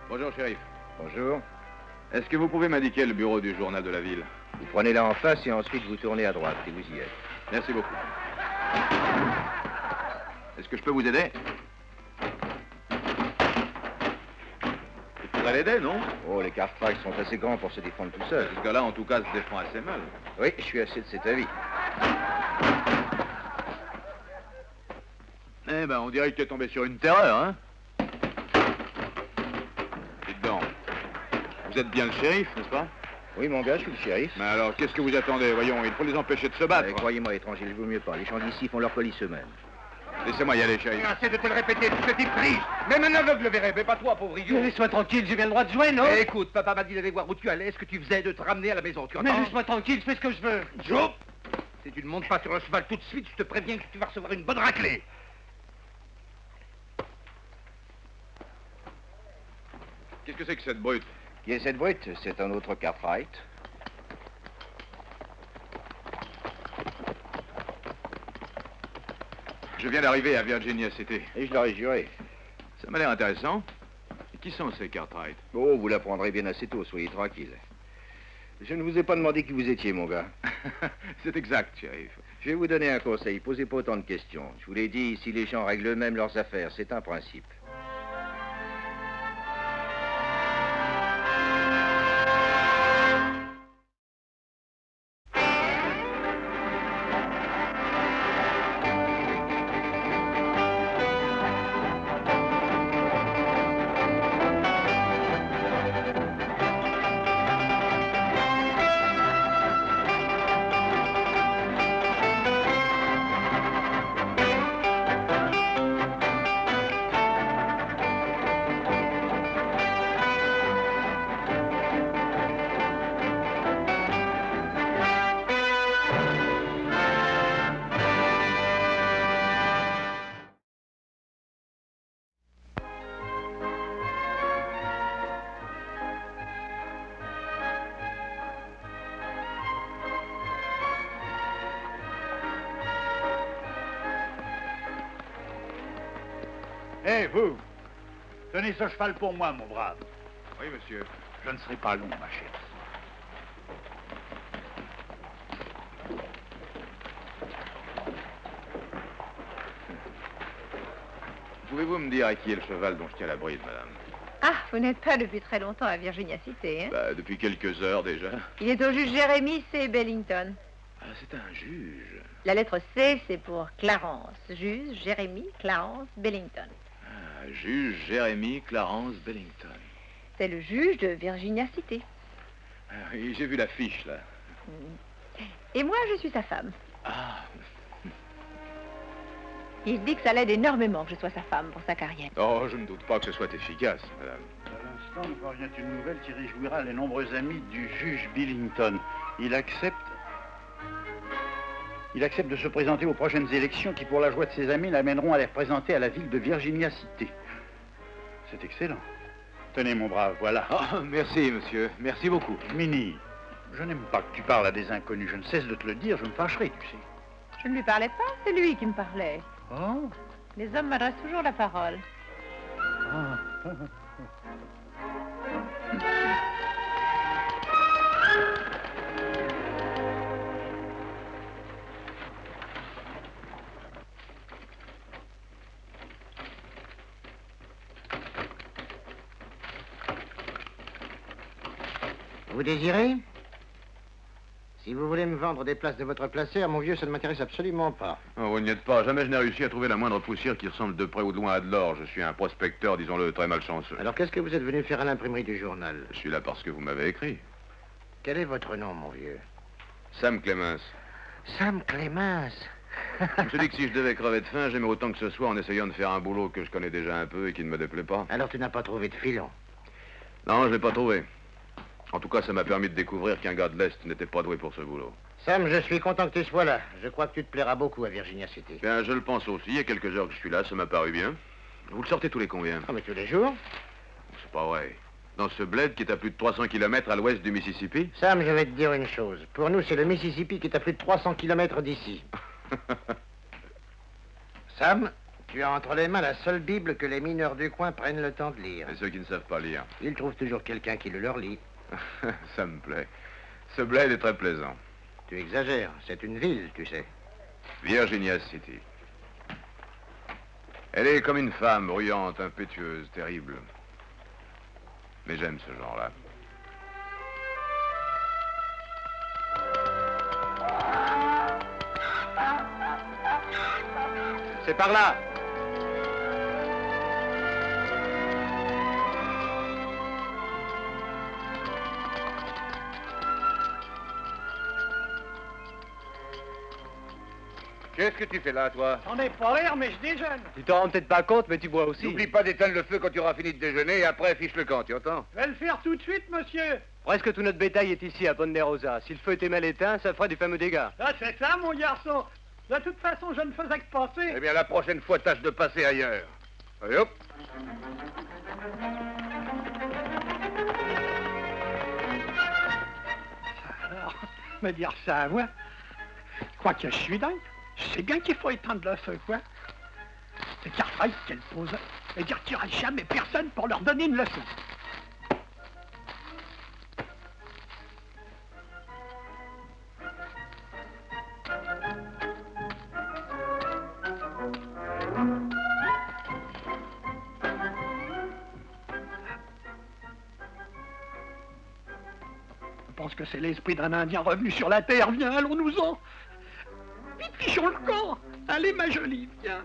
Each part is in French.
Bonjour, shérif. Bonjour. Est-ce que vous pouvez m'indiquer le bureau du journal de la ville? Vous prenez là en face et ensuite vous tournez à droite et vous y êtes. Merci beaucoup. Est-ce que je peux vous aider? Il faudrait l'aider, non? Oh, les Cartwright sont assez grands pour se défendre tout seuls. Ce gars-là, en tout cas, se défend assez mal. Oui, je suis assez de cet avis. Eh ben, on dirait que tu es tombé sur une terreur, hein? Dites donc, vous êtes bien le shérif, n'est-ce pas? Oui, mon gars, je suis le shérif. Mais alors, qu'est-ce que vous attendez? Voyons, il faut les empêcher de se battre. Croyez-moi, étranger, il vaut mieux pas. Les gens d'ici font leur police eux-mêmes. Laissez-moi y aller, shérif. Assez de te le répéter, tu te déprises. Même un aveugle le verrait, mais pas toi, pauvre idiot. Laisse-moi tranquille, j'ai bien le droit de jouer, non? Écoute, papa m'a dit d'aller voir où tu allais, ce que tu faisais, de te ramener à la maison, tu entends? Mais laisse-moi tranquille, je fais ce que je veux. Joe, si tu ne montes pas sur un cheval tout de suite, je te préviens que tu vas recevoir une bonne raclée. Qu'est-ce que c'est que cette brute? Qui est cette brute? C'est un autre Cartwright. Je viens d'arriver à Virginia City. Et je leur ai juré. Ça m'a l'air intéressant. Et qui sont ces Cartwright? Oh, vous l'apprendrez bien assez tôt, soyez tranquille. Je ne vous ai pas demandé qui vous étiez, mon gars. C'est exact, shérif. Je vais vous donner un conseil, posez pas autant de questions. Je vous l'ai dit, si les gens règlent eux-mêmes leurs affaires, c'est un principe. Hé, vous! Tenez ce cheval pour moi, mon brave. Oui, monsieur. Je ne serai pas long, ma chère. Pouvez-vous me dire à qui est le cheval dont je tiens la bride, madame? Ah, vous n'êtes pas depuis très longtemps à Virginia City, hein? Bah, depuis quelques heures déjà. Il est au juge Jérémy C. Bellington. Ah, c'est un juge. La lettre C, c'est pour Clarence. Juge Jérémy Clarence Bellington. Ah, juge Jérémy Clarence Bellington. C'est le juge de Virginia City. Ah, oui, j'ai vu l'affiche, là. Et moi, je suis sa femme. Ah. Il dit que ça l'aide énormément que je sois sa femme pour sa carrière. Oh, je ne doute pas que ce soit efficace, madame. À l'instant, nous parvient une nouvelle qui réjouira les nombreux amis du juge Billington. Il accepte de se présenter aux prochaines élections qui, pour la joie de ses amis, l'amèneront à les représenter à la ville de Virginia City. C'est excellent. Tenez, mon brave, voilà. Oh, merci, monsieur. Merci beaucoup. Minnie, je n'aime pas que tu parles à des inconnus. Je ne cesse de te le dire, je me fâcherai, tu sais. Je ne lui parlais pas, c'est lui qui me parlait. Oh. Les hommes m'adressent toujours la parole. Ah. Vous désirez? Si vous voulez me vendre des places de votre placeur, mon vieux, ça ne m'intéresse absolument pas. Oh, vous n'y êtes pas. Jamais je n'ai réussi à trouver la moindre poussière qui ressemble de près ou de loin à de l'or. Je suis un prospecteur, disons-le, très malchanceux. Alors qu'est-ce que vous êtes venu faire à l'imprimerie du journal? Je suis là parce que vous m'avez écrit. Quel est votre nom, mon vieux? Sam Clemens. Sam Clemens. Je me suis dit que si je devais crever de faim, j'aimais autant que ce soit en essayant de faire un boulot que je connais déjà un peu et qui ne me déplaît pas. Alors tu n'as pas trouvé de filon? Non, je ne l'ai pas trouvé. En tout cas, ça m'a permis de découvrir qu'un gars de l'Est n'était pas doué pour ce boulot. Sam, je suis content que tu sois là. Je crois que tu te plairas beaucoup à Virginia City. Bien, je le pense aussi. Il y a quelques heures que je suis là, ça m'a paru bien. Vous le sortez tous les combien? Ah, mais tous les jours? C'est pas vrai. Dans ce bled qui est à plus de 300 km à l'ouest du Mississippi? Sam, je vais te dire une chose. Pour nous, c'est le Mississippi qui est à plus de 300 km d'ici. Sam, Tu as entre les mains la seule Bible que les mineurs du coin prennent le temps de lire. Et ceux qui ne savent pas lire. Ils trouvent toujours quelqu'un qui le leur lit. Ça me plaît. Ce bled est très plaisant. Tu exagères, c'est une ville, tu sais. Virginia City. Elle est comme une femme, bruyante, impétueuse, terrible. Mais j'aime ce genre-là. C'est par là. Qu'est-ce que tu fais là, toi? J'en ai pas l'air, mais je déjeune. Tu t'en rends peut-être pas compte, mais tu bois aussi. N'oublie pas d'éteindre le feu quand tu auras fini de déjeuner et après fiche le camp, tu entends? Je vais le faire tout de suite, monsieur. Presque tout notre bétail est ici, à Ponte Rosa. Si le feu était mal éteint, ça ferait du fameux dégât. Ah, c'est ça, mon garçon. De toute façon, je ne faisais que passer. Eh bien, la prochaine fois, tâche de passer ailleurs. Allez, hop. Alors, me dire ça à moi. Quoi que je suis dingue. Je sais bien qu'il faut éteindre le feu, quoi. C'est Cartwright qu'elle pose. Et dire qu'il n'y aura jamais personne pour leur donner une leçon. Je pense que c'est l'esprit d'un Indien revenu sur la terre. Viens, allons-nous-en. Vite, fichons le camp. Allez, ma jolie, viens.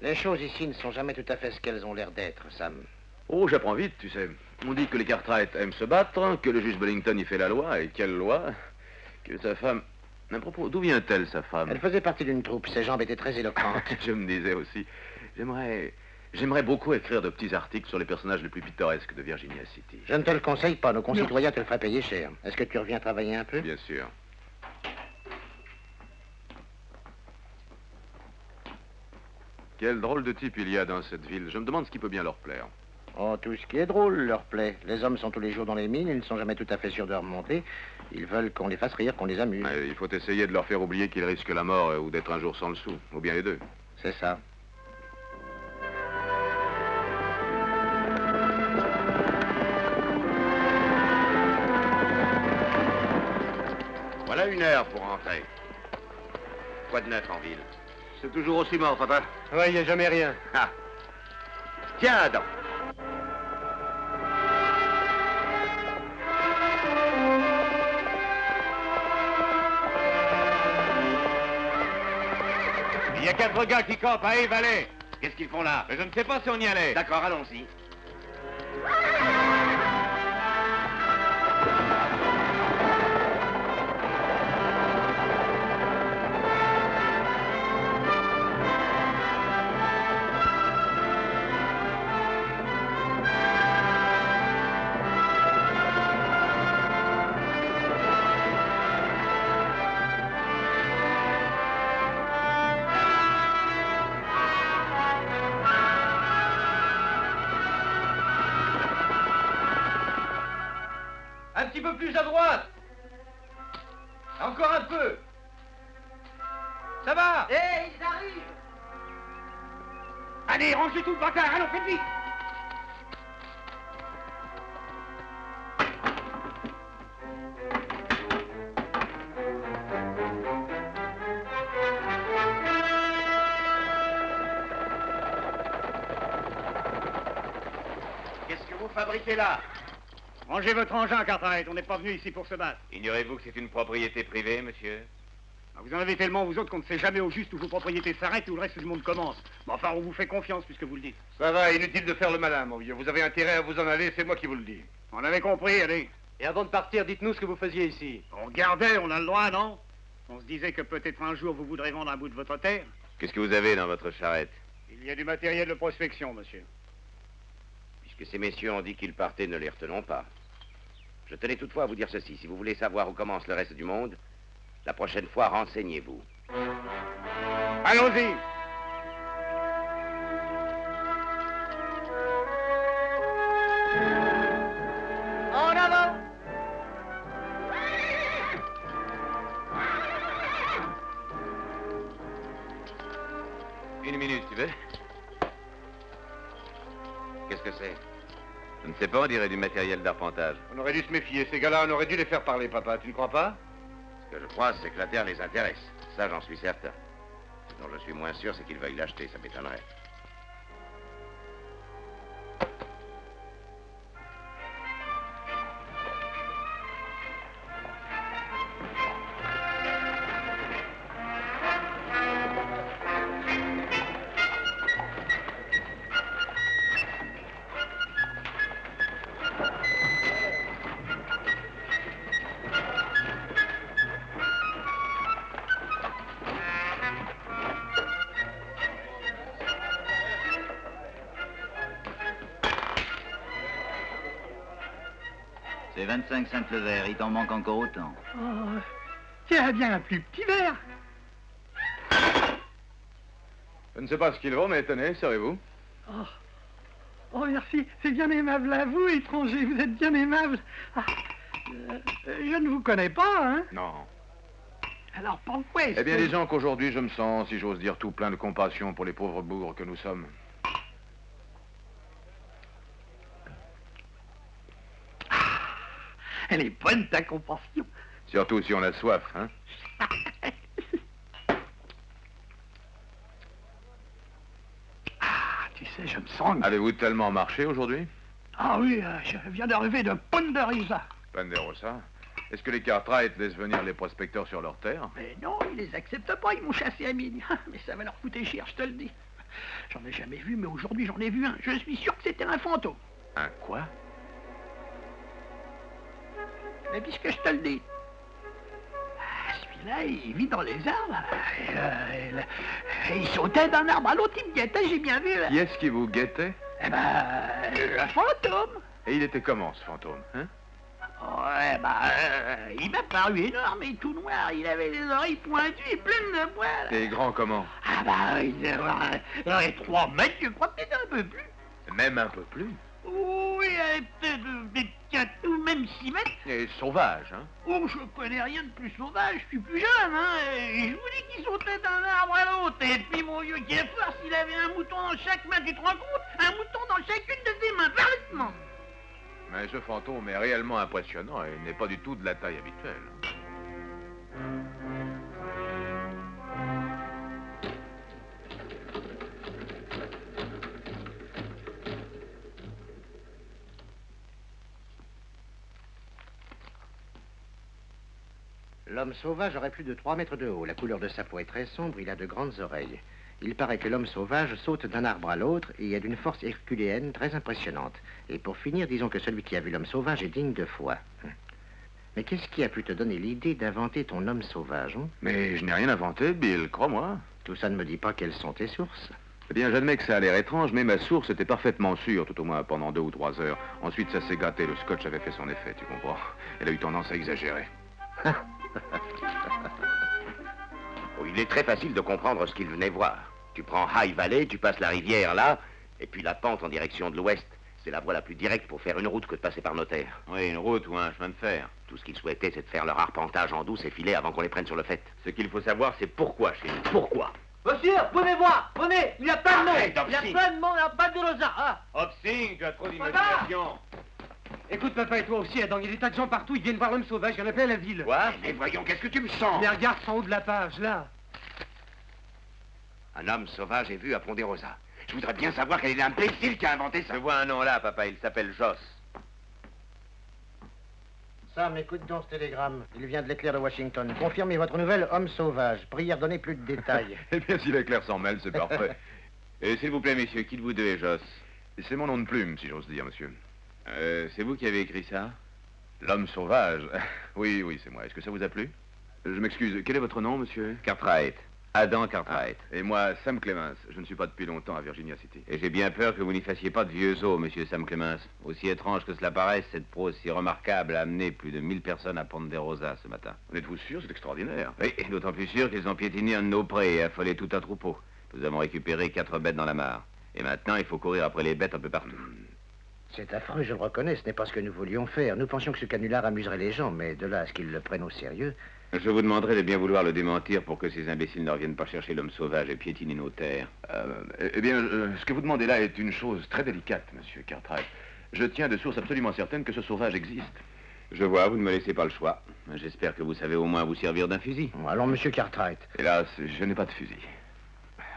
Les choses ici ne sont jamais tout à fait ce qu'elles ont l'air d'être, Sam. Oh, j'apprends vite, tu sais. On dit que les Cartwright aiment se battre, que le juge Bellington y fait la loi, et quelle loi? Que sa femme... À propos, d'où vient-elle, sa femme? Elle faisait partie d'une troupe, ses jambes étaient très éloquentes. Je me disais aussi, j'aimerais beaucoup écrire de petits articles sur les personnages les plus pittoresques de Virginia City. Je ne te le conseille pas, nos concitoyens te le feraient payer cher. Est-ce que tu reviens travailler un peu? Bien sûr. Quel drôle de type il y a dans cette ville. Je me demande ce qui peut bien leur plaire. Oh, tout ce qui est drôle leur plaît. Les hommes sont tous les jours dans les mines, ils ne sont jamais tout à fait sûrs de remonter. Ils veulent qu'on les fasse rire, qu'on les amuse. Il faut essayer de leur faire oublier qu'ils risquent la mort ou d'être un jour sans le sou. Ou bien les deux. C'est ça. Voilà 1 heure pour rentrer. Quoi de neuf en ville? C'est toujours aussi mort, papa. Ouais, il n'y a jamais rien. Ah. Tiens, Adam. Il y a 4 gars qui campent à Eve-Valley. Qu'est-ce qu'ils font là? Mais je ne sais pas si on y allait. D'accord, allons-y. Un petit peu plus à droite. Encore un peu. Ça va? Hé, ils arrivent. Allez, rangez tout le bâtard, allons, faites vite. Qu'est-ce que vous fabriquez là? Rangez votre engin, Cartwright. On n'est pas venu ici pour se battre. Ignorez-vous que c'est une propriété privée, monsieur? Vous en avez tellement, vous autres, qu'on ne sait jamais au juste où vos propriétés s'arrêtent et où le reste du monde commence. Mais enfin, on vous fait confiance puisque vous le dites. Ça va, inutile de faire le malin, mon vieux. Vous avez intérêt à vous en aller, c'est moi qui vous le dis. On avait compris, allez. Et avant de partir, dites-nous ce que vous faisiez ici. On regardait, on a le droit, non? On se disait que peut-être un jour vous voudrez vendre un bout de votre terre. Qu'est-ce que vous avez dans votre charrette? Il y a du matériel de prospection, monsieur. Puisque ces messieurs ont dit qu'ils partaient, ne les retenons pas. Je tenais toutefois à vous dire ceci. Si vous voulez savoir où commence le reste du monde, la prochaine fois, renseignez-vous. Allons-y. En avant. Une minute, tu veux? Qu'est-ce que c'est? Je ne sais pas, on dirait du matériel d'arpentage. On aurait dû se méfier. Ces gars-là, on aurait dû les faire parler, papa. Tu ne crois pas? Ce que je crois, c'est que la terre les intéresse. Ça, j'en suis certain. Ce dont je suis moins sûr, c'est qu'ils veuillent l'acheter. Ça m'étonnerait. C'est 25 cents le verre, il t'en manque encore autant. Oh, tiens bien un plus petit verre. Je ne sais pas ce qu'il vaut, mais tenez, servez-vous. Oh. Oh, merci. C'est bien aimable à vous, étranger. Vous êtes bien aimable. Ah, je ne vous connais pas, hein? Non. Alors pourquoi est-ce Eh bien, que... disons qu'aujourd'hui, je me sens, si j'ose dire, tout plein de compassion pour les pauvres bourgs que nous sommes. Elle est bonne, ta compassion. Surtout si on a soif, hein? Ah, tu sais, je me sens... Avez-vous tellement marché aujourd'hui? Ah oui, je viens d'arriver de Ponderosa. Ponderosa? Est-ce que les Cartwright laissent venir les prospecteurs sur leur terre? Mais non, ils les acceptent pas, ils m'ont chassé à mine. Mais ça va leur coûter cher, je te le dis. J'en ai jamais vu, mais aujourd'hui j'en ai vu un. Je suis sûr que c'était un fantôme. Un quoi? Mais puisque je te le dis. Celui-là, il vit dans les arbres. Et il sautait d'un arbre à l'autre, il me guettait, j'ai bien vu. Qui est-ce qui vous guettait? Eh ben, le fantôme. Et il était comment, ce fantôme, hein? Ouais, il m'a paru énorme et tout noir. Il avait les oreilles pointues et pleines de poils. Et grand comment? Ah bah, il avait 3 mètres, je crois, peut-être un peu plus. Même un peu plus? Oui, peut-être 4 ou même 6 mètres. Et sauvage, hein? Oh, je connais rien de plus sauvage, je suis plus jeune, hein. Et je vous dis qu'il sautait d'un arbre à l'autre. Et puis, mon vieux, qui est fort, s'il avait un mouton dans chaque main, tu te rends compte? Un mouton dans chacune de ses mains, parfaitement. Mais ce fantôme est réellement impressionnant et n'est pas du tout de la taille habituelle. L'homme sauvage aurait plus de 3 mètres de haut. La couleur de sa peau est très sombre, il a de grandes oreilles. Il paraît que l'homme sauvage saute d'un arbre à l'autre et est d'une force herculéenne très impressionnante. Et pour finir, disons que celui qui a vu l'homme sauvage est digne de foi. Mais qu'est-ce qui a pu te donner l'idée d'inventer ton homme sauvage, hein? Mais je n'ai rien inventé, Bill, crois-moi. Tout ça ne me dit pas quelles sont tes sources. Eh bien, j'admets que ça a l'air étrange, mais ma source était parfaitement sûre, tout au moins pendant 2 ou 3 heures. Ensuite, ça s'est gâté, le scotch avait fait son effet, tu comprends? Elle a eu tendance à exagérer. Oh, il est très facile de comprendre ce qu'il venait voir. Tu prends High Valley, tu passes la rivière là, et puis la pente en direction de l'ouest. C'est la voie la plus directe pour faire une route que de passer par nos terres. Oui, une route ou un chemin de fer. Tout ce qu'ils souhaitaient, c'est de faire leur arpentage en douce et filer avant qu'on les prenne sur le fait. Ce qu'il faut savoir, c'est pourquoi chez nous. Pourquoi? Monsieur, venez voir, venez, il n'y a pas de monde. Arrête, Il y a Hobsing. pas de monde, il n'y a pas de Rosa. Ah. Hobsing, tu as trop d'imagination. Écoute, papa, et toi aussi, il y a des tas de gens partout, ils viennent voir l'homme sauvage, il y en a plein à la ville. Quoi? Mais voyons, qu'est-ce que tu me sens? Mais regarde, en haut de la page, là. Un homme sauvage est vu à Ponderosa. Je voudrais bien savoir quel est l'imbécile qui a inventé ça. Je vois un nom là, papa, il s'appelle Joss. Sam, écoute donc ce télégramme. Il vient de l'éclair de Washington. Confirmez votre nouvelle homme sauvage. Priez à donner plus de détails. Eh bien, si l'éclair s'en mêle, c'est parfait. Et s'il vous plaît, messieurs, qui de vous deux est Joss? C'est mon nom de plume, si j'ose dire, monsieur. C'est vous qui avez écrit ça? L'homme sauvage? Oui, oui, c'est moi. Est-ce que ça vous a plu? Je m'excuse. Quel est votre nom, monsieur? Cartwright. Adam Cartwright. Et moi, Sam Clemens. Je ne suis pas depuis longtemps à Virginia City. Et j'ai bien peur que vous n'y fassiez pas de vieux os, monsieur Sam Clemens. Aussi étrange que cela paraisse, cette prose si remarquable a amené plus de 1000 personnes à Ponderosa ce matin. En êtes-vous sûr? C'est extraordinaire. Oui, d'autant plus sûr qu'ils ont piétiné un de nos prés et affolé tout un troupeau. Nous avons récupéré 4 bêtes dans la mare. Et maintenant, il faut courir après les bêtes un peu partout. C'est affreux, je le reconnais. Ce n'est pas ce que nous voulions faire. Nous pensions que ce canular amuserait les gens, mais de là à ce qu'ils le prennent au sérieux... Je vous demanderai de bien vouloir le démentir pour que ces imbéciles ne reviennent pas chercher l'homme sauvage et piétiner nos terres. Eh bien, ce que vous demandez là est une chose très délicate, monsieur Cartwright. Je tiens de source absolument certaine que ce sauvage existe. Je vois, vous ne me laissez pas le choix. J'espère que vous savez au moins vous servir d'un fusil. Alors, monsieur Cartwright. Hélas, je n'ai pas de fusil.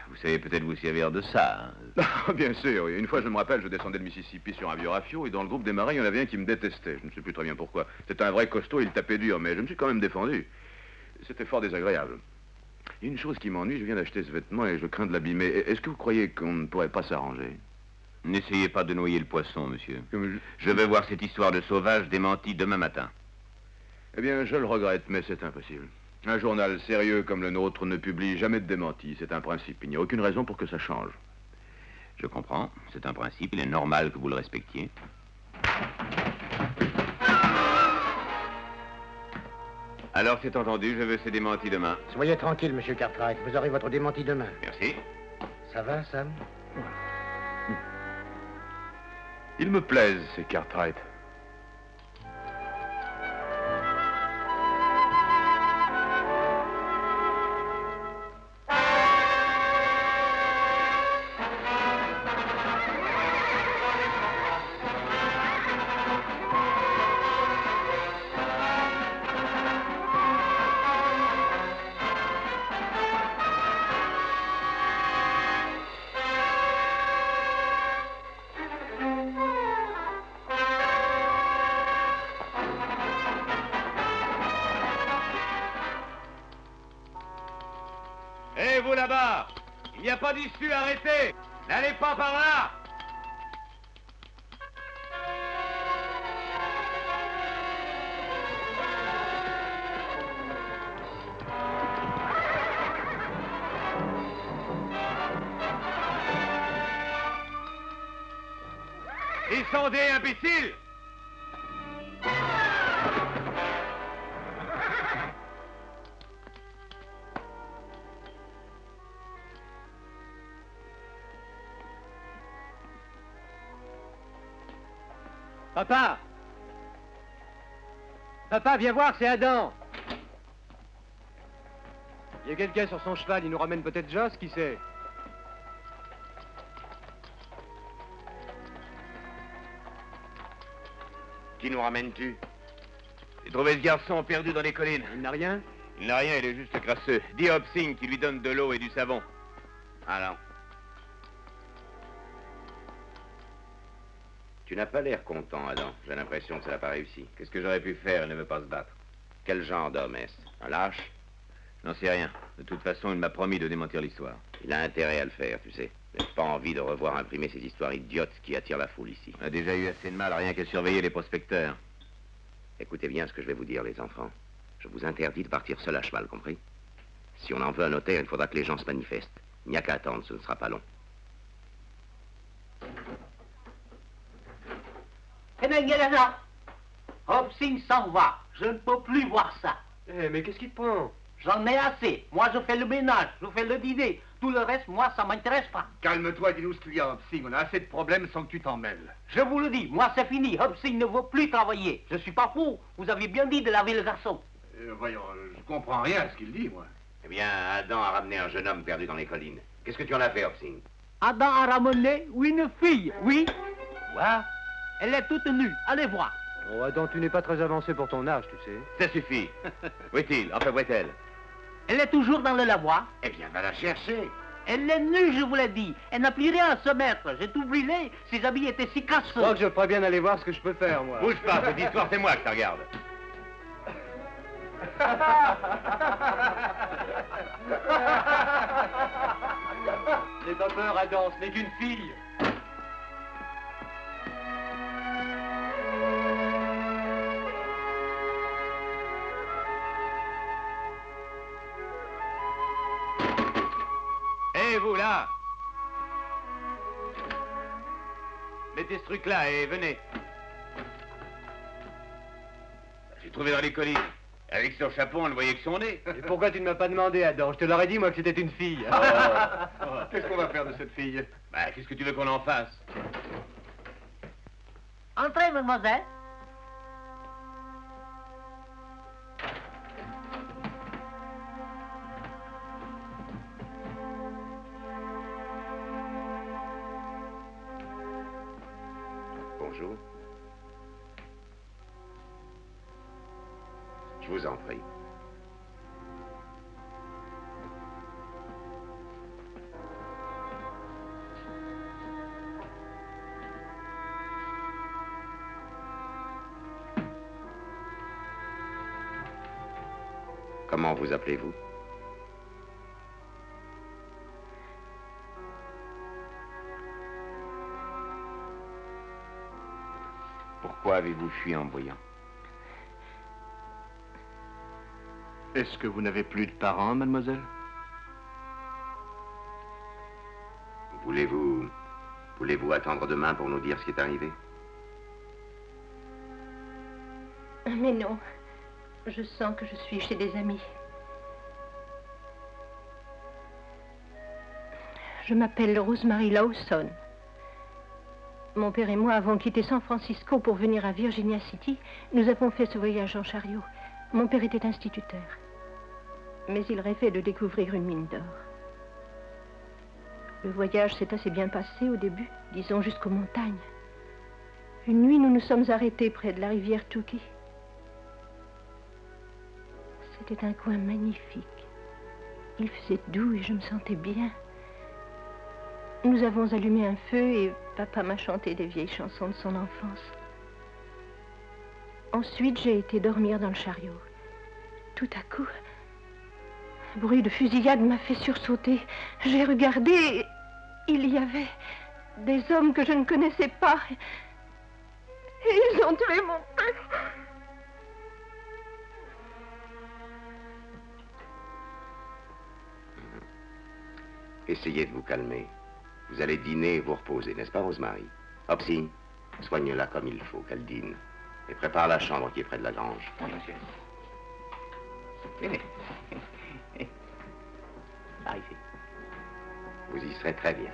Vous savez peut-être vous servir de ça. Ah, bien sûr, oui. Une fois, je me rappelle, je descendais de Mississippi sur un vieux rafio, et dans le groupe des marins, il y en avait un qui me détestait. Je ne sais plus très bien pourquoi. C'était un vrai costaud, il tapait dur, mais je me suis quand même défendu. C'était fort désagréable. Il y a une chose qui m'ennuie, je viens d'acheter ce vêtement et je crains de l'abîmer. Est-ce que vous croyez qu'on ne pourrait pas s'arranger? N'essayez pas de noyer le poisson, monsieur. Je vais voir cette histoire de sauvage démentie demain matin. Eh bien, je le regrette, mais c'est impossible. Un journal sérieux comme le nôtre ne publie jamais de démenti. C'est un principe. Il n'y a aucune raison pour que ça change. Je comprends. C'est un principe. Il est normal que vous le respectiez. Alors, c'est entendu. Je veux ces démentis demain. Soyez tranquille, monsieur Cartwright. Vous aurez votre démenti demain. Merci. Ça va, Sam? Ils me plaisent, ces Cartwright. Hé, vous là-bas! Il n'y a pas d'issue, arrêtez! N'allez pas par là! Descendez, imbécile! Papa! Papa, viens voir, c'est Adam! Il y a quelqu'un sur son cheval, il nous ramène peut-être Joss, qui sait? Qui nous ramènes-tu? J'ai trouvé ce garçon perdu dans les collines. Il n'a rien? Il n'a rien, il est juste crasseux. Dis à Hobson qui lui donne de l'eau et du savon. Alors. Tu n'as pas l'air content, Adam. J'ai l'impression que ça n'a pas réussi. Qu'est-ce que j'aurais pu faire? Il ne veut pas se battre. Quel genre d'homme est-ce? Un lâche? Je n'en sais rien. De toute façon, il m'a promis de démentir l'histoire. Il a intérêt à le faire, tu sais. Je n'ai pas envie de revoir imprimer ces histoires idiotes qui attirent la foule ici. On a déjà eu assez de mal à rien qu'à surveiller les prospecteurs. Écoutez bien ce que je vais vous dire, les enfants. Je vous interdis de partir seul à cheval, compris? Si on en veut un notaire, il faudra que les gens se manifestent. Il n'y a qu'à attendre, ce ne sera pas long. Eh bien, là, Hobson s'en va. Je ne peux plus voir ça. Eh, mais qu'est-ce qui te prend? J'en ai assez. Moi, je fais le ménage, je fais le dîner. Tout le reste, moi, ça m'intéresse pas. Calme-toi, dis-nous ce qu'il y a, Hobson. On a assez de problèmes sans que tu t'en mêles. Je vous le dis, moi, c'est fini. Hobson ne veut plus travailler. Je suis pas fou. Vous avez bien dit de laver le garçon. Voyons, je comprends rien à ce qu'il dit, moi. Eh bien, Adam a ramené un jeune homme perdu dans les collines. Qu'est-ce que tu en as fait, Hobson? Adam a ramené une fille, oui. Quoi? Elle est toute nue. Allez voir. Oh, Adam, tu n'es pas très avancé pour ton âge, tu sais. Ça suffit. Où est-il? Enfin, où est-elle? Elle est toujours dans le lavoir. Eh bien, va la chercher. Elle est nue, je vous l'ai dit. Elle n'a plus rien à se mettre. J'ai tout brûlé. Ses habits étaient si casseux. Je crois que je ferais bien aller voir ce que je peux faire, moi. Bouge pas, cette histoire, c'est moi que ça regarde. N'aie pas peur, Adam, ce n'est qu'une fille. Hé, vous, là! Mettez ce truc-là et venez. J'ai trouvé dans les collines. Avec son chapeau, on ne voyait que son nez. Et pourquoi tu ne m'as pas demandé, Adam? Je te l'aurais dit, moi, que c'était une fille. Qu'est-ce qu'on va faire de cette fille? Bah, qu'est-ce que tu veux qu'on en fasse? Entrez, mademoiselle. Bonjour. Je vous en prie. Comment vous appelez-vous? Pourquoi avez-vous fui en me voyant? Est-ce que vous n'avez plus de parents, mademoiselle? Voulez-vous attendre demain pour nous dire ce qui est arrivé? Mais non. Je sens que je suis chez des amis. Je m'appelle Rosemary Lawson. Mon père et moi avons quitté San Francisco pour venir à Virginia City. Nous avons fait ce voyage en chariot. Mon père était instituteur. Mais il rêvait de découvrir une mine d'or. Le voyage s'est assez bien passé au début, disons jusqu'aux montagnes. Une nuit, nous nous sommes arrêtés près de la rivière Tukey. C'était un coin magnifique. Il faisait doux et je me sentais bien. Nous avons allumé un feu et papa m'a chanté des vieilles chansons de son enfance. Ensuite, j'ai été dormir dans le chariot. Tout à coup, un bruit de fusillade m'a fait sursauter. J'ai regardé et il y avait des hommes que je ne connaissais pas. Et ils ont tué mon père. Essayez de vous calmer. Vous allez dîner et vous reposer, n'est-ce pas, Rosemary? Hopsy, soigne-la comme il faut, qu'elle dîne. Et prépare la chambre qui est près de la grange. Oui, monsieur. Ah, ici. Vous y serez très bien.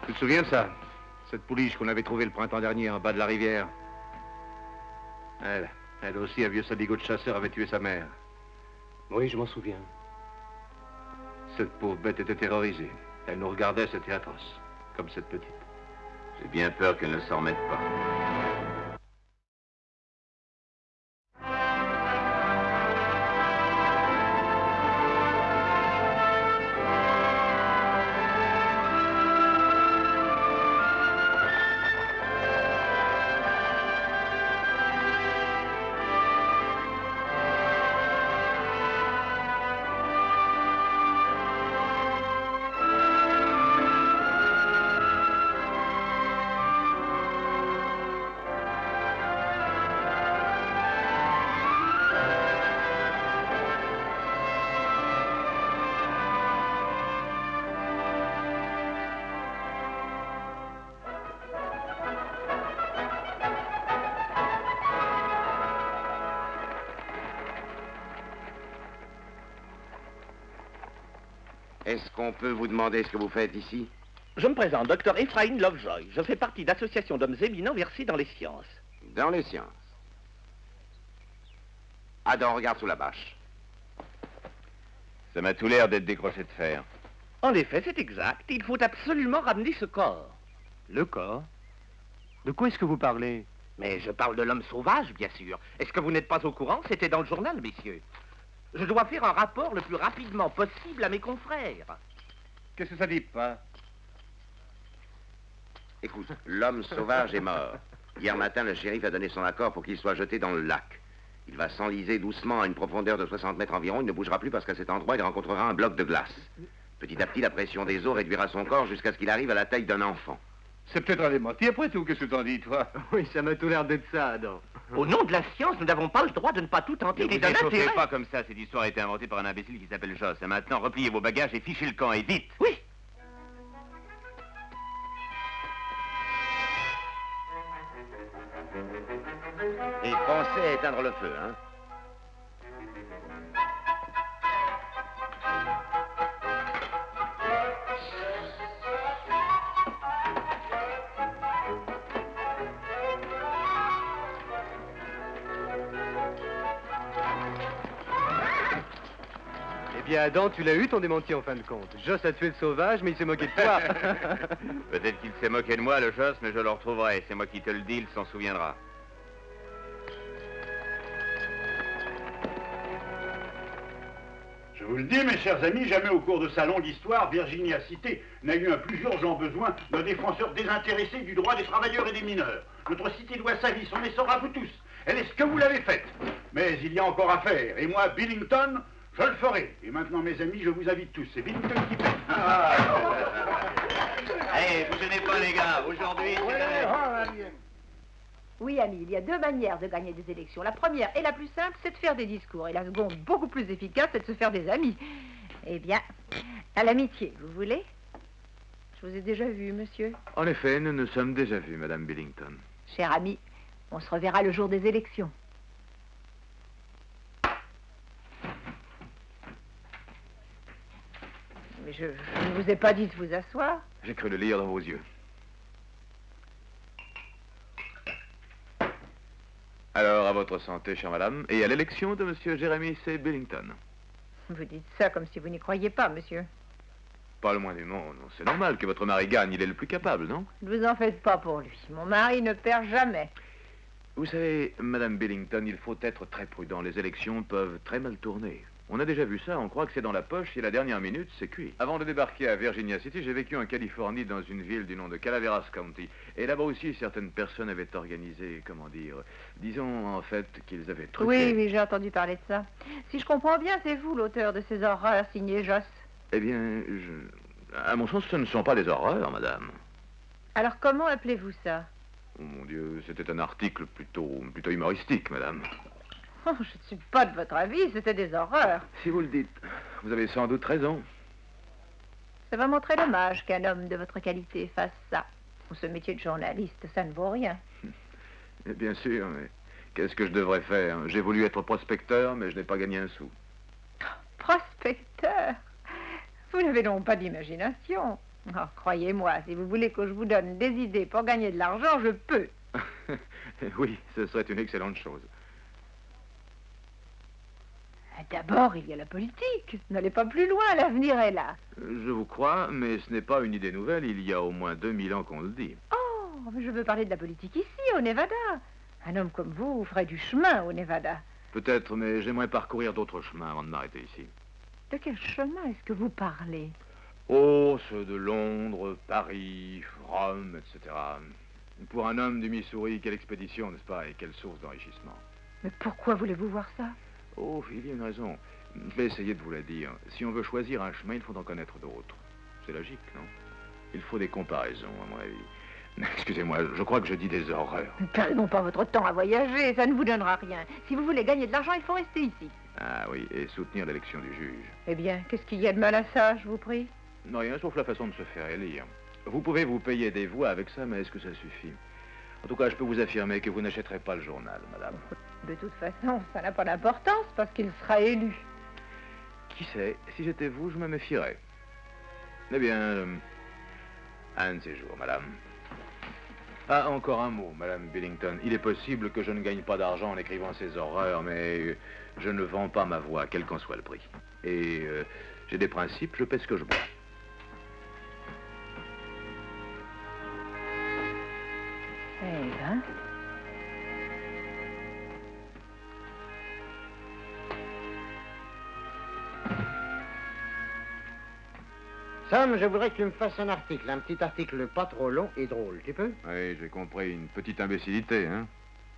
Tu te souviens de ça? Cette pouliche qu'on avait trouvée le printemps dernier en bas de la rivière. Elle aussi, un vieux saligot de chasseur avait tué sa mère. Oui, je m'en souviens. Cette pauvre bête était terrorisée. Elle nous regardait, c'était atroce. Comme cette petite. J'ai bien peur qu'elle ne s'en remette pas. Est-ce qu'on peut vous demander ce que vous faites ici? Je me présente, Dr. Ephraim Lovejoy. Je fais partie d'associations d'hommes éminents versés dans les sciences. Dans les sciences. Adam, regarde sous la bâche. Ça m'a tout l'air d'être décroché de fer. En effet, c'est exact. Il faut absolument ramener ce corps. Le corps? De quoi est-ce que vous parlez? Mais je parle de l'homme sauvage, bien sûr. Est-ce que vous n'êtes pas au courant? C'était dans le journal, messieurs. Je dois faire un rapport le plus rapidement possible à mes confrères. Qu'est-ce que ça dit, pas? Écoute, l'homme sauvage est mort. Hier matin, le shérif a donné son accord pour qu'il soit jeté dans le lac. Il va s'enliser doucement à une profondeur de 60 mètres environ. Il ne bougera plus parce qu'à cet endroit, il rencontrera un bloc de glace. Petit à petit, la pression des eaux réduira son corps jusqu'à ce qu'il arrive à la taille d'un enfant. C'est peut-être un démenti après tout, qu'est-ce que t'en dis, toi? Oui, ça m'a tout l'air d'être ça, Adam. Au nom de la science, nous n'avons pas le droit de ne pas tout tenter. Ne vous échauffez pas comme ça. Cette histoire a été inventée par un imbécile qui s'appelle Joss. Et maintenant, repliez vos bagages et fichez le camp, et vite. Oui. Et pensez à éteindre le feu, hein? Eh bien, Adam, tu l'as eu ton démenti en fin de compte. Joss a tué le sauvage, mais il s'est moqué de toi. Peut-être qu'il s'est moqué de moi, le Joss, mais je le retrouverai. C'est moi qui te le dis, il s'en souviendra. Je vous le dis, mes chers amis, jamais au cours de sa longue histoire, Virginia Cité n'a eu un plus urgent besoin d'un défenseur désintéressé du droit des travailleurs et des mineurs. Notre cité doit sa vie, son essor à vous tous. Elle est ce que vous l'avez faite. Mais il y a encore à faire. Et moi, Billington, je le ferai. Et maintenant, mes amis, je vous invite tous. C'est Billington qui paie. Allez, vous gênez pas, les gars. Aujourd'hui, c'est... Oui, ami, il y a deux manières de gagner des élections. La première et la plus simple, c'est de faire des discours. Et la seconde, beaucoup plus efficace, c'est de se faire des amis. Eh bien, à l'amitié, vous voulez? Je vous ai déjà vu, monsieur. En effet, nous nous sommes déjà vus, Madame Billington. Cher ami, on se reverra le jour des élections. Mais je ne vous ai pas dit de vous asseoir. J'ai cru le lire dans vos yeux. Alors, à votre santé, chère madame, et à l'élection de monsieur Jérémy C. Billington. Vous dites ça comme si vous n'y croyiez pas, monsieur. Pas le moins du monde. C'est normal que votre mari gagne, il est le plus capable, non? Ne vous en faites pas pour lui. Mon mari ne perd jamais. Vous savez, madame Billington, il faut être très prudent. Les élections peuvent très mal tourner. On a déjà vu ça, on croit que c'est dans la poche et la dernière minute, c'est cuit. Avant de débarquer à Virginia City, j'ai vécu en Californie dans une ville du nom de Calaveras County. Et là-bas aussi, certaines personnes avaient organisé, comment dire, disons en fait qu'ils avaient truqué. Oui, j'ai entendu parler de ça. Si je comprends bien, c'est vous l'auteur de ces horreurs signées Joss. Eh bien, à mon sens, ce ne sont pas des horreurs, madame. Alors comment appelez-vous ça? Oh mon Dieu, c'était un article plutôt humoristique, madame. Oh, je ne suis pas de votre avis, c'était des horreurs. Si vous le dites, vous avez sans doute raison. Ça va montrer dommage qu'un homme de votre qualité fasse ça. Ce métier de journaliste, ça ne vaut rien. Bien sûr, mais qu'est-ce que je devrais faire? J'ai voulu être prospecteur, mais je n'ai pas gagné un sou. Prospecteur? Vous n'avez donc pas d'imagination. Oh, croyez-moi, si vous voulez que je vous donne des idées pour gagner de l'argent, je peux. Oui, ce serait une excellente chose. D'abord, il y a la politique. N'allez pas plus loin, l'avenir est là. Je vous crois, mais ce n'est pas une idée nouvelle. Il y a au moins 2000 ans qu'on le dit. Oh, mais je veux parler de la politique ici, au Nevada. Un homme comme vous ferait du chemin au Nevada. Peut-être, mais j'aimerais parcourir d'autres chemins avant de m'arrêter ici. De quel chemin est-ce que vous parlez? Oh, ceux de Londres, Paris, Rome, etc. Pour un homme du Missouri, quelle expédition, n'est-ce pas, et quelle source d'enrichissement. Mais pourquoi voulez-vous voir ça? Oh, il y a une raison. Je vais essayer de vous la dire. Si on veut choisir un chemin, il faut en connaître d'autres. C'est logique, non? Il faut des comparaisons, à mon avis. Excusez-moi, je crois que je dis des horreurs. Ne perdons pas votre temps à voyager, ça ne vous donnera rien. Si vous voulez gagner de l'argent, il faut rester ici. Ah oui, et soutenir l'élection du juge. Eh bien, qu'est-ce qu'il y a de mal à ça, je vous prie? Non, rien, sauf la façon de se faire élire. Vous pouvez vous payer des voix avec ça, mais est-ce que ça suffit? En tout cas, je peux vous affirmer que vous n'achèterez pas le journal, madame. De toute façon, ça n'a pas d'importance parce qu'il sera élu. Qui sait, si j'étais vous, je me méfierais. Eh bien, un de ces jours, madame. Ah, encore un mot, madame Billington. Il est possible que je ne gagne pas d'argent en écrivant ces horreurs, mais je ne vends pas ma voix, quel qu'en soit le prix. Et j'ai des principes, je paie ce que je bois. Eh ben... Sam, je voudrais que tu me fasses un petit article pas trop long et drôle, tu peux? Oui, j'ai compris, une petite imbécilité, hein?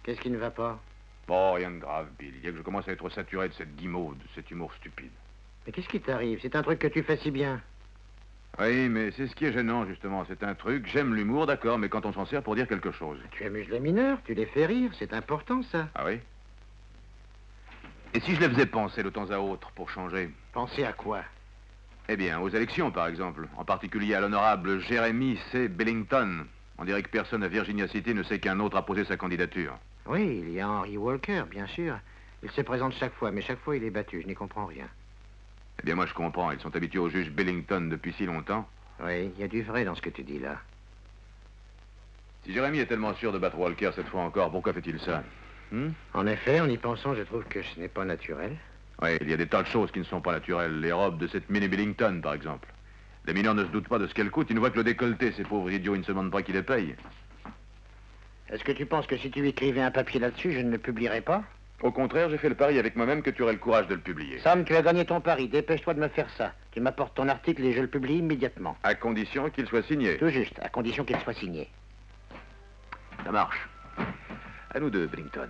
Qu'est-ce qui ne va pas? Bon, rien de grave, Bill. Il y a que je commence à être saturé de cette guimauve, de cet humour stupide. Mais qu'est-ce qui t'arrive? C'est un truc que tu fais si bien. Oui, mais c'est ce qui est gênant, justement. C'est un truc, j'aime l'humour, d'accord, mais quand on s'en sert pour dire quelque chose. Tu amuses les mineurs, tu les fais rire, c'est important, ça. Ah oui? Et si je les faisais penser de temps à autre, pour changer? Penser à quoi? Eh bien, aux élections, par exemple. En particulier à l'honorable Jérémy C. Billington. On dirait que personne à Virginia City ne sait qu'un autre a posé sa candidature. Oui, il y a Henry Walker, bien sûr. Il se présente chaque fois, mais chaque fois il est battu, je n'y comprends rien. Eh bien, moi, je comprends. Ils sont habitués au juge Billington depuis si longtemps. Oui, il y a du vrai dans ce que tu dis, là. Si Jérémy est tellement sûr de battre Walker cette fois encore, pourquoi fait-il ça? En effet, en y pensant, je trouve que ce n'est pas naturel. Oui, il y a des tas de choses qui ne sont pas naturelles. Les robes de cette Minnie Billington, par exemple. Les mineurs ne se doutent pas de ce qu'elles coûtent. Ils ne voient que le décolleté. Ces pauvres idiots, ils ne se demandent pas qui les paye. Est-ce que tu penses que si tu écrivais un papier là-dessus, je ne le publierais pas? Au contraire, j'ai fait le pari avec moi-même que tu aurais le courage de le publier. Sam, tu as gagné ton pari. Dépêche-toi de me faire ça. Tu m'apportes ton article et je le publie immédiatement. À condition qu'il soit signé. Tout juste, à condition qu'il soit signé. Ça marche. À nous deux, Billington.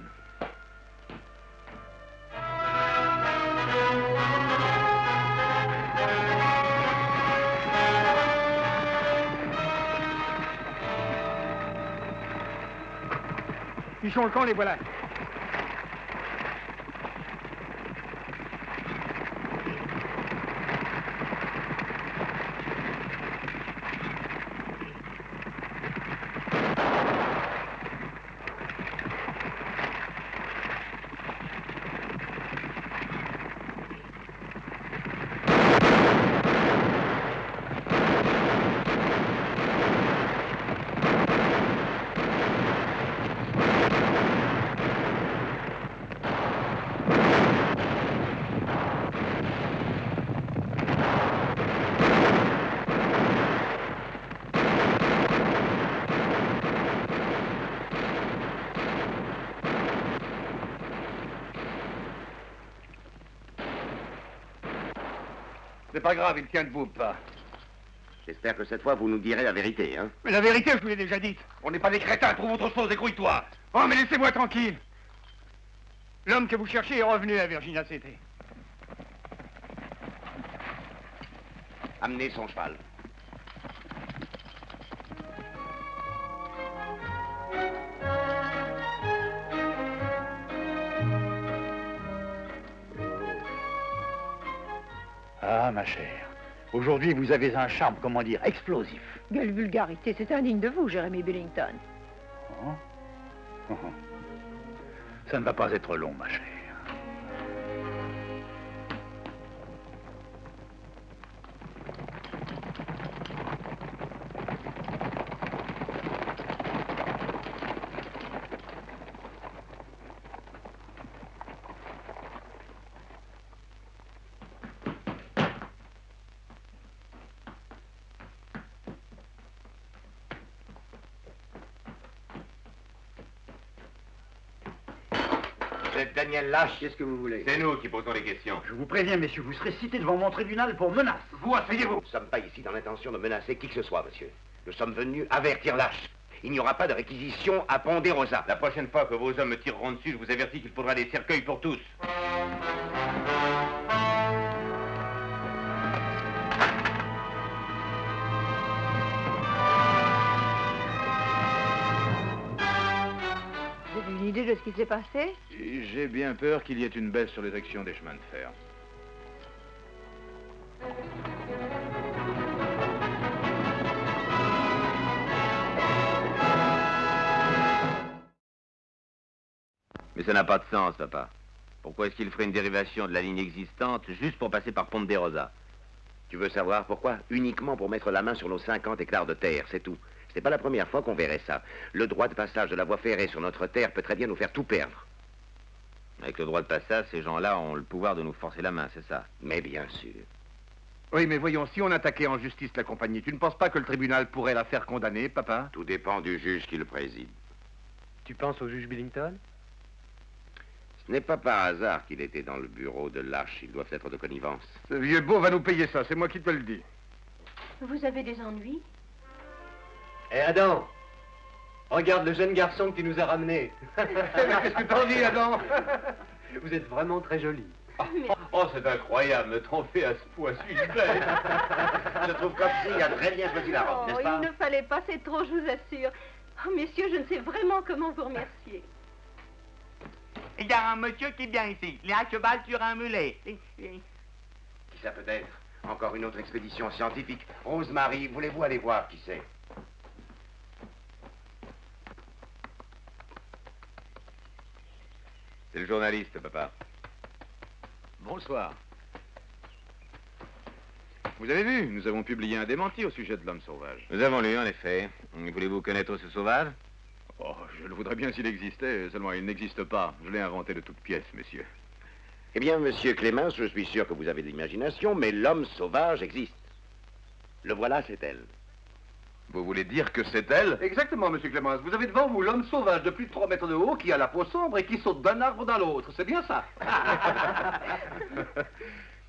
Ils sont le camp, les voilà. C'est pas grave, il tient debout, pas. J'espère que cette fois, vous nous direz la vérité, hein. Mais la vérité, je vous l'ai déjà dite. On n'est pas des crétins, trouve autre chose, débrouille-toi. Oh, mais laissez-moi tranquille. L'homme que vous cherchez est revenu à Virginia City. Amenez son cheval. Ah, ma chère. Aujourd'hui, vous avez un charme, comment dire, explosif. Quelle vulgarité, c'est indigne de vous, Jérémy Billington. Oh. Oh. Ça ne va pas être long, ma chère. Vous êtes Daniel Lâche, qu'est-ce que vous voulez? C'est nous qui posons les questions. Je vous préviens, messieurs, vous serez cités devant mon tribunal pour menace. Vous, asseyez-vous. Nous ne sommes pas ici dans l'intention de menacer qui que ce soit, monsieur. Nous sommes venus avertir Lâche. Il n'y aura pas de réquisition à Ponderosa. La prochaine fois que vos hommes me tireront dessus, je vous avertis qu'il faudra des cercueils pour tous. Vous avez une idée de ce qui s'est passé? J'ai bien peur qu'il y ait une baisse sur les actions des chemins de fer. Mais ça n'a pas de sens, papa. Pourquoi est-ce qu'il ferait une dérivation de la ligne existante juste pour passer par Ponderosa? Tu veux savoir pourquoi? Uniquement pour mettre la main sur nos 50 hectares de terre, c'est tout. C'est pas la première fois qu'on verrait ça. Le droit de passage de la voie ferrée sur notre terre peut très bien nous faire tout perdre. Avec le droit de passage, ces gens-là ont le pouvoir de nous forcer la main, c'est ça? Mais bien sûr. Oui, mais voyons, si on attaquait en justice la compagnie, tu ne penses pas que le tribunal pourrait la faire condamner, papa? Tout dépend du juge qui le préside. Tu penses au juge Billington? Ce n'est pas par hasard qu'il était dans le bureau de Lâche. Ils doivent être de connivence. Ce vieux beau va nous payer ça, c'est moi qui te le dis. Vous avez des ennuis? Hé, Adam! Regarde le jeune garçon que tu nous as ramené. Qu'est-ce que t'en dis, Adam? Vous êtes vraiment très joli. Oh, c'est incroyable, tromper à ce point suspect. Je trouve comme s'il a très bien choisi la robe, n'est-ce pas? Il ne fallait pas, c'est trop, je vous assure. Oh, messieurs, je ne sais vraiment comment vous remercier. Il y a un monsieur qui vient ici. Il est à cheval sur un mulet. Qui ça peut être? Encore une autre expédition scientifique. Rosemary, voulez-vous aller voir qui c'est? C'est le journaliste, papa. Bonsoir. Vous avez vu, nous avons publié un démenti au sujet de l'homme sauvage. Nous avons lu, en effet. Voulez-vous connaître ce sauvage? Oh, je le voudrais bien s'il existait, seulement il n'existe pas. Je l'ai inventé de toutes pièces, messieurs. Eh bien, monsieur Clémence, je suis sûr que vous avez de l'imagination, mais l'homme sauvage existe. Le voilà, c'est elle. Vous voulez dire que c'est elle? Exactement, monsieur Clémence. Vous avez devant vous l'homme sauvage de plus de 3 mètres de haut qui a la peau sombre et qui saute d'un arbre dans l'autre. C'est bien ça?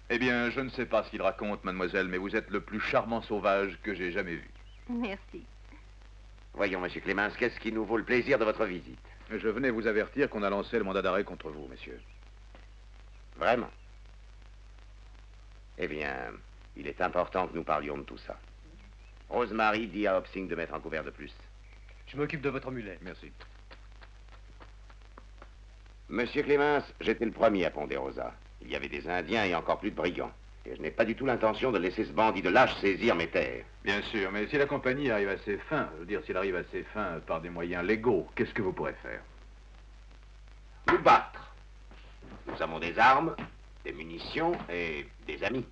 Eh bien, je ne sais pas ce qu'il raconte, mademoiselle, mais vous êtes le plus charmant sauvage que j'ai jamais vu. Merci. Voyons, monsieur Clémence, qu'est-ce qui nous vaut le plaisir de votre visite? Je venais vous avertir qu'on a lancé le mandat d'arrêt contre vous, messieurs. Vraiment? Eh bien, il est important que nous parlions de tout ça. Rosemary dit à Hopsing de mettre un couvert de plus. Je m'occupe de votre mulet. Merci. Monsieur Clémence, j'étais le premier à Ponderosa. Il y avait des Indiens et encore plus de brigands. Et je n'ai pas du tout l'intention de laisser ce bandit de lâche saisir mes terres. Bien sûr, mais si la compagnie arrive à ses fins, je veux dire, s'il arrive à ses fins par des moyens légaux, qu'est-ce que vous pourrez faire? Nous battre. Nous avons des armes, des munitions et des amis.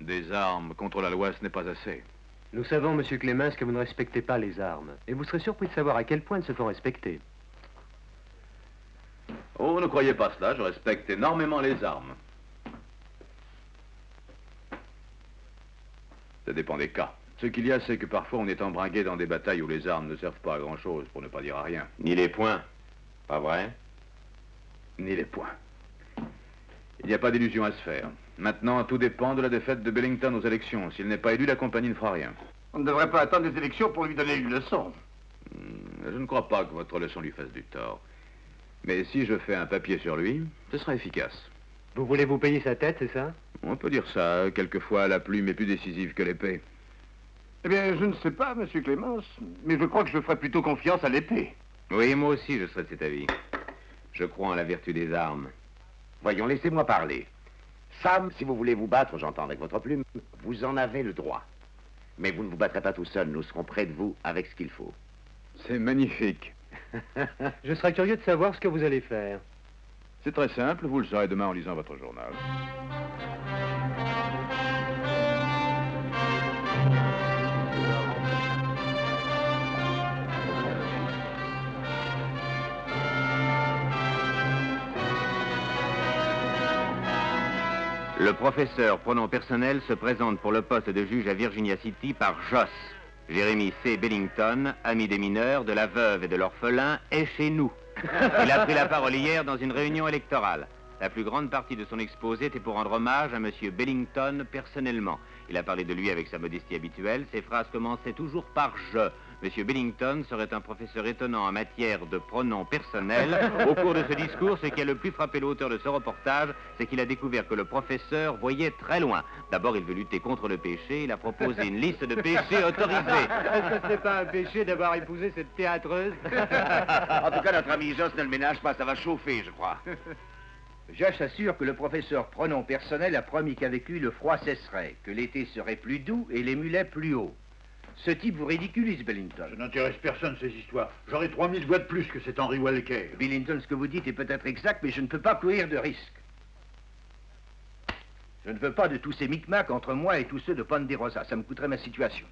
Des armes contre la loi, ce n'est pas assez. Nous savons, monsieur Clémence, que vous ne respectez pas les armes. Et vous serez surpris de savoir à quel point elles se font respecter. Oh, ne croyez pas cela, je respecte énormément les armes. Ça dépend des cas. Ce qu'il y a, c'est que parfois on est embringué dans des batailles où les armes ne servent pas à grand-chose, pour ne pas dire à rien. Ni les poings. Pas vrai? Ni les poings. Il n'y a pas d'illusion à se faire. Maintenant, tout dépend de la défaite de Bellington aux élections. S'il n'est pas élu, la compagnie ne fera rien. On ne devrait pas attendre les élections pour lui donner une leçon. Je ne crois pas que votre leçon lui fasse du tort. Mais si je fais un papier sur lui, ce sera efficace. Vous voulez vous payer sa tête, c'est ça? On peut dire ça. Quelquefois, la plume est plus décisive que l'épée. Eh bien, je ne sais pas, monsieur Clémence, mais je crois que je ferai plutôt confiance à l'épée. Oui, moi aussi, je serais de cet avis. Je crois en la vertu des armes. Voyons, laissez-moi parler. Sam, si vous voulez vous battre, j'entends avec votre plume, vous en avez le droit. Mais vous ne vous battrez pas tout seul, nous serons près de vous avec ce qu'il faut. C'est magnifique. Je serais curieux de savoir ce que vous allez faire. C'est très simple, vous le saurez demain en lisant votre journal. Le professeur pronom personnel se présente pour le poste de juge à Virginia City par Joss. Jérémy C. Bellington, ami des mineurs, de la veuve et de l'orphelin, est chez nous. Il a pris la parole hier dans une réunion électorale. La plus grande partie de son exposé était pour rendre hommage à M. Bellington personnellement. Il a parlé de lui avec sa modestie habituelle. Ses phrases commençaient toujours par « je ». M. Bellington serait un professeur étonnant en matière de pronoms personnels. Au cours de ce discours, ce qui a le plus frappé l'auteur de ce reportage, c'est qu'il a découvert que le professeur voyait très loin. D'abord, il veut lutter contre le péché. Il a proposé une liste de péchés autorisés. Est-ce que c'est pas un péché d'avoir épousé cette théâtreuse? En tout cas, notre ami Joss ne le ménage pas, ça va chauffer, je crois. Josh assure que le professeur pronom personnel a promis qu'avec lui, le froid cesserait, que l'été serait plus doux et les mulets plus hauts. Ce type vous ridiculise, Bellington. Ça n'intéresse personne, ces histoires. J'aurai 3000 voix de plus que cet Henry Walker. Bellington, ce que vous dites est peut-être exact, mais je ne peux pas courir de risque. Je ne veux pas de tous ces micmacs entre moi et tous ceux de Ponderosa. Ça me coûterait ma situation.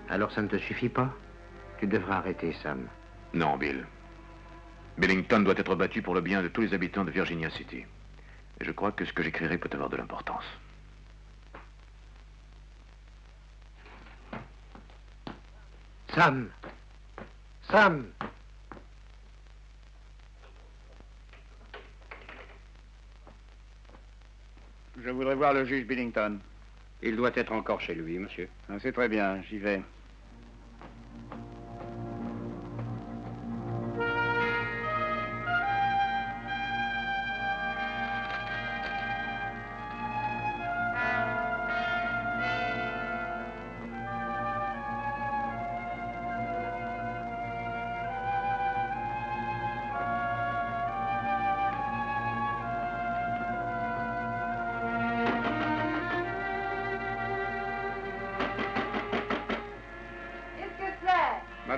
Alors ça ne te suffit pas? Tu devrais arrêter, Sam. Non, Bill. Bellington doit être battu pour le bien de tous les habitants de Virginia City. Et je crois que ce que j'écrirai peut avoir de l'importance. Sam! Sam! Je voudrais voir le juge Billington. Il doit être encore chez lui, monsieur. Ah, c'est très bien, j'y vais.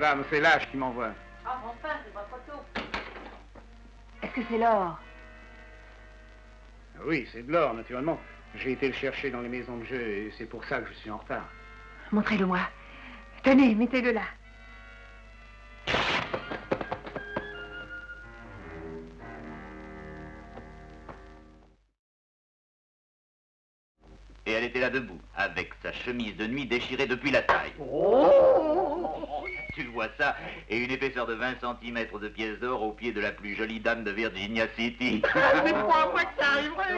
Madame, c'est l'âge qui m'envoie. Ah, enfin, c'est pas trop tôt. Est-ce que c'est l'or? Oui, c'est de l'or, naturellement. J'ai été le chercher dans les maisons de jeu et c'est pour ça que je suis en retard. Montrez-le-moi. Tenez, mettez-le là. Et elle était là debout, avec sa chemise de nuit déchirée depuis la taille. Tu vois ça, et une épaisseur de 20 cm de pièces d'or au pied de la plus jolie dame de Virginia City. C'est pas à moi que ça arriverait.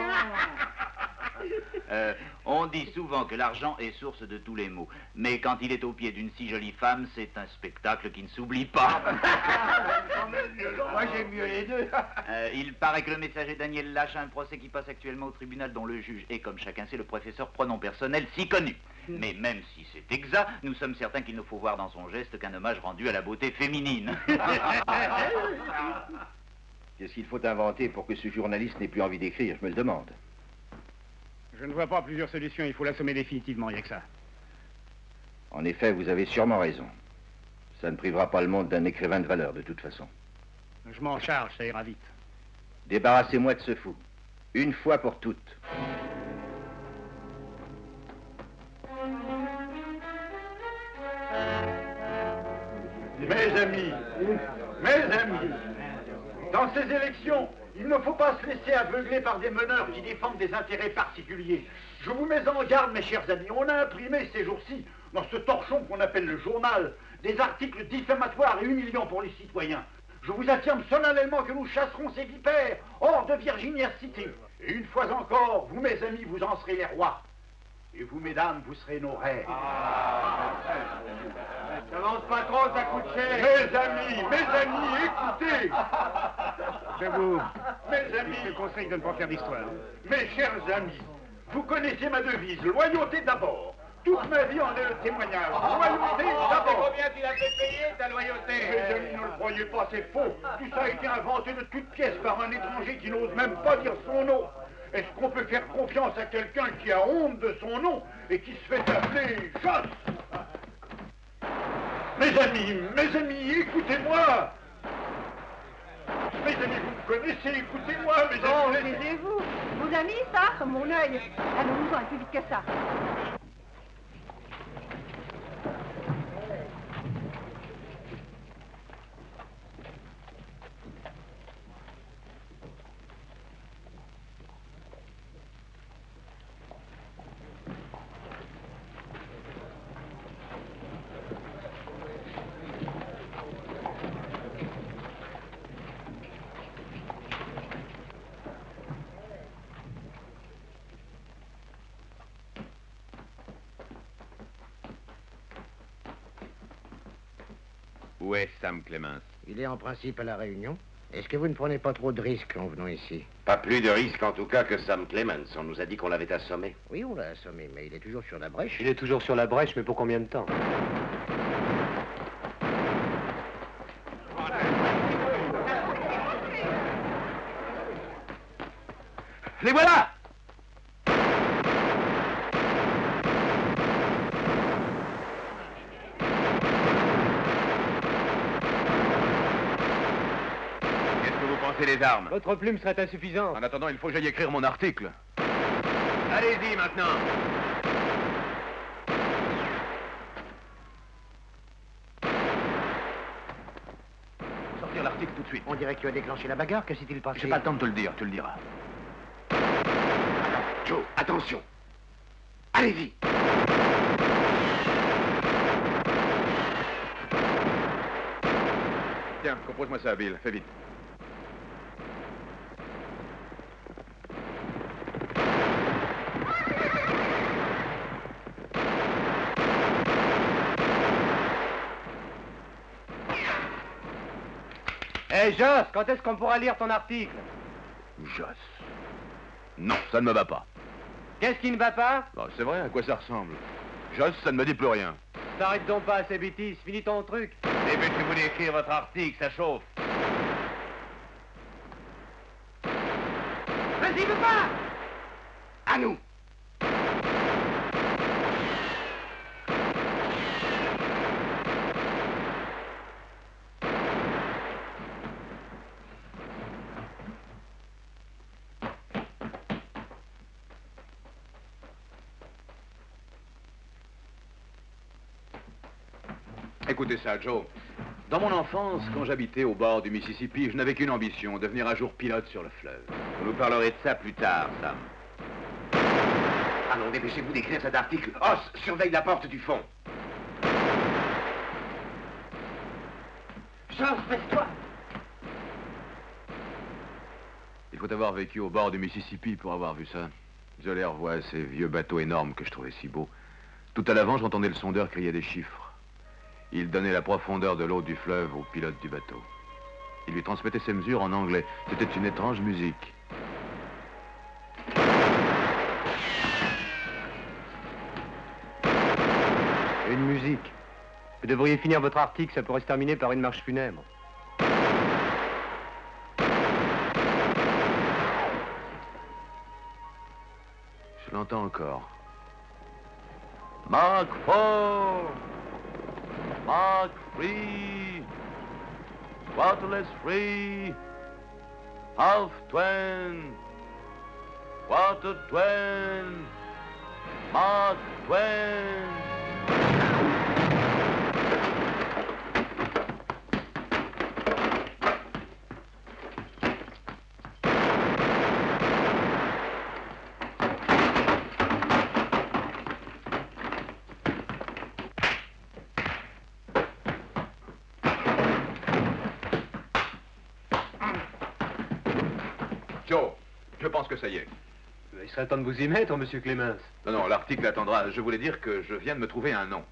On dit souvent que l'argent est source de tous les maux, mais quand il est au pied d'une si jolie femme, c'est un spectacle qui ne s'oublie pas. Moi, j'aime mieux les deux. Il paraît que le messager Daniel lâche un procès qui passe actuellement au tribunal dont le juge est, comme chacun sait, le professeur pronom personnel si connu. Mais même si c'est exact, nous sommes certains qu'il ne faut voir dans son geste qu'un hommage rendu à la beauté féminine. Qu'est-ce qu'il faut inventer pour que ce journaliste n'ait plus envie d'écrire, je me le demande. Je ne vois pas plusieurs solutions, il faut l'assommer définitivement, il n'y a que ça. En effet, vous avez sûrement raison. Ça ne privera pas le monde d'un écrivain de valeur, de toute façon. Je m'en charge, ça ira vite. Débarrassez-moi de ce fou. Une fois pour toutes. Mes amis, dans ces élections, il ne faut pas se laisser aveugler par des meneurs qui défendent des intérêts particuliers. Je vous mets en garde, mes chers amis, on a imprimé ces jours-ci, dans ce torchon qu'on appelle le journal, des articles diffamatoires et humiliants pour les citoyens. Je vous affirme solennellement que nous chasserons ces vipères hors de Virginia City. Et une fois encore, vous, mes amis, vous en serez les rois. Et vous, mesdames, vous serez nos reines. N'avance pas trop, ça coûte cher. Mes amis, écoutez. Je vous, mes amis, je conseille de ne pas faire d'histoire. Mes chers amis, vous connaissez ma devise, loyauté d'abord. Toute ma vie en est le témoignage. Loyauté d'abord. Combien tu l'as fait payer, ta loyauté? Mes amis, ne le croyez pas, c'est faux. Tout ça a été inventé de toutes pièces par un étranger qui n'ose même pas dire son nom. Est-ce qu'on peut faire confiance à quelqu'un qui a honte de son nom et qui se fait appeler Joss? Mes amis, écoutez-moi. Mes amis, vous me connaissez, écoutez-moi, mes amis. Oh, taisez-vous. Vos amis, ça? Mon œil. Allons-nous plus vite que ça. Où est Sam Clemens? Il est en principe à la Réunion. Est-ce que vous ne prenez pas trop de risques en venant ici? Pas plus de risque en tout cas que Sam Clemens. On nous a dit qu'on l'avait assommé. Oui, on l'a assommé, mais il est toujours sur la brèche. Il est toujours sur la brèche, mais pour combien de temps? Les voilà! Les armes. Votre plume serait insuffisante. En attendant, il faut que j'aille écrire mon article. Allez-y maintenant. Sortir l'article tout de suite. On dirait que tu as déclenché la bagarre. Que s'est-il passé? J'ai pas le temps de te le dire, tu le diras. Joe, attention. Allez-y. Tiens, compose-moi ça, Bill. Fais vite. Hé, Joss, quand est-ce qu'on pourra lire ton article? Joss. Non, ça ne me va pas. Qu'est-ce qui ne va pas? Bon, c'est vrai, à quoi ça ressemble? Joss, ça ne me dit plus rien. T'arrêtes donc pas à ces bêtises, finis ton truc. Dépêchez-vous d'écrire votre article, ça chauffe. Vas-y, veux pas! À nous. Écoutez ça, Joe. Dans mon enfance, quand j'habitais au bord du Mississippi, je n'avais qu'une ambition, devenir un jour pilote sur le fleuve. Vous nous parlerez de ça plus tard, Sam. Allons, dépêchez-vous d'écrire cet article. Os, surveille la porte du fond. George, baisse-toi. Il faut avoir vécu au bord du Mississippi pour avoir vu ça. Je les revois, ces vieux bateaux énormes que je trouvais si beaux. Tout à l'avant, j'entendais le sondeur crier des chiffres. Il donnait la profondeur de l'eau du fleuve au pilote du bateau. Il lui transmettait ses mesures en anglais. C'était une étrange musique. Une musique. Vous devriez finir votre article, ça pourrait se terminer par une marche funèbre. Je l'entends encore. Mark 4, Mark 3, Waterless Free, Half Twain, Quarter Twain, Mark Twain. Joe, je pense que ça y est. Il serait temps de vous y mettre, monsieur Clémence. Non, l'article attendra. Je voulais dire que je viens de me trouver un nom.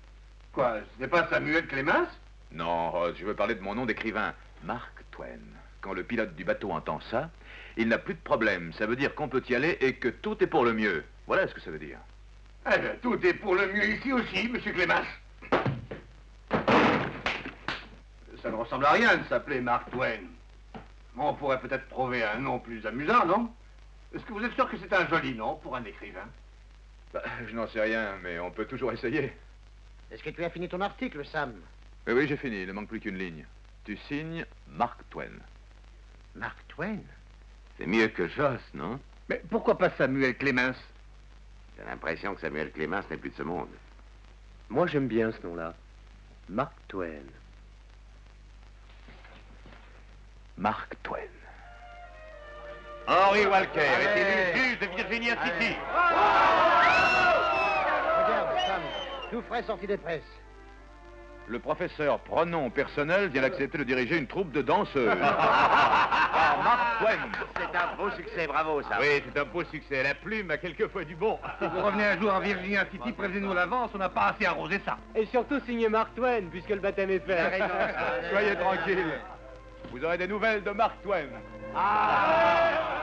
Quoi, ce n'est pas Samuel Clémence? Non, je veux parler de mon nom d'écrivain, Mark Twain. Quand le pilote du bateau entend ça, il n'a plus de problème. Ça veut dire qu'on peut y aller et que tout est pour le mieux. Voilà ce que ça veut dire. Eh bien, tout est pour le mieux ici aussi, monsieur Clémence. Ça ne ressemble à rien de s'appeler Mark Twain. On pourrait peut-être trouver un nom plus amusant, non? Est-ce que vous êtes sûr que c'est un joli nom pour un écrivain? Bah, je n'en sais rien, mais on peut toujours essayer. Est-ce que tu as fini ton article, Sam? Oui, j'ai fini. Il ne manque plus qu'une ligne. Tu signes Mark Twain. Mark Twain? C'est mieux que Joss, non? Mais pourquoi pas Samuel Clémence? J'ai l'impression que Samuel Clémence n'est plus de ce monde. Moi, j'aime bien ce nom-là. Mark Twain. Mark Twain. Henry Walker est élu juge de Virginia City. Regarde, Sam, tout frais sorti des presses. Le professeur pronom personnel vient d'accepter de diriger une troupe de danseuses. Mark Twain. C'est un beau succès, bravo, ça. Oui, c'est un beau succès. La plume a quelquefois du bon. Si vous revenez un jour à Virginia City, prévenez-nous l'avance, on n'a pas assez arrosé ça. Et surtout signer Mark Twain, puisque le baptême est fait. Soyez tranquille. Vous aurez des nouvelles de Mark Twain. Ah